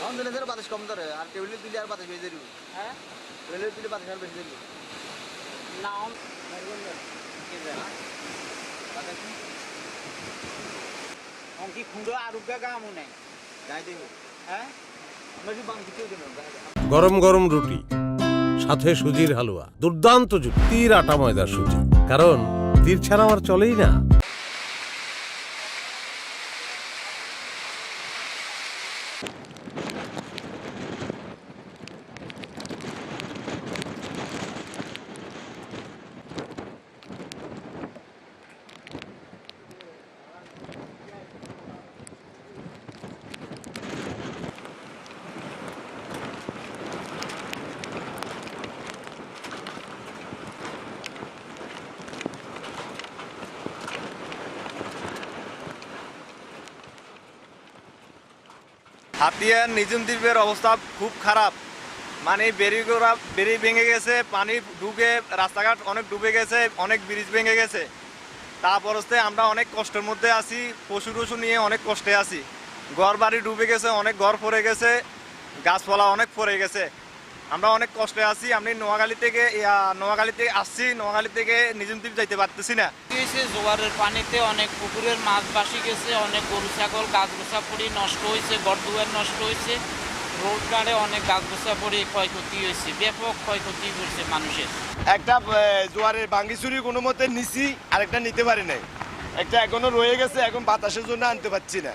এখন দিনে দিনে বাতাস কম ধরে আর টেবিলে দিলে আর বাতাস বেশি দেরি হ্যাঁ টেবিলে দিলে বাতাস আর বেশি দেরি না কি খুঁড়ো আরুগা গামু নাই গায়ে দেবো হ্যাঁ আমরা কি বাং কিছু দেবো গরম গরম রুটি সাথে সুজির হালুয়া, দুর্দান্ত জুটি, তীর আটা ময়দার সুজি, কারণ তীর ছাড়া আমার চলেই না। হাতিয়ার নিঝুম দ্বীপের অবস্থা খুব খারাপ, মানে বেরি ভেঙে গেছে, পানি ঢুকে রাস্তাঘাট অনেক ডুবে গেছে, অনেক ব্রিজ ভেঙে গেছে। তারপর হচ্ছে আমরা অনেক কষ্টের মধ্যে আছি, পশু টশু নিয়ে অনেক কষ্টে আছি। ঘর বাড়ি ডুবে গেছে, অনেক ঘর পড়ে গেছে, গাছপালা অনেক পড়ে গেছে, আমরা অনেক কষ্টে আছি। আমি নোয়াখালী থেকে আসছি, নোয়াখালী থেকে নিঝুম দ্বীপ যাইতে পারতেছি না। জোয়ারের পানিতে অনেক পুকুরের মাছ ভাসি গেছে, অনেক গরু ছাগল গাছ গোছা পড়ি নষ্ট হয়েছে, ঘরদুয়ার নষ্ট হয়েছে, রোড গাড়ে অনেক গাছ গোছা পড়ে ক্ষয়ক্ষতি হয়েছে, ব্যাপক ক্ষয়ক্ষতি করছে মানুষের। একটা জোয়ারের ভাঙ্গিচুরি কোনো মতে নিছি, আরেকটা নিতে পারি নাই, একটা এখনো রয়ে গেছে, এখন বাতাসের জন্য আনতে পারছি না।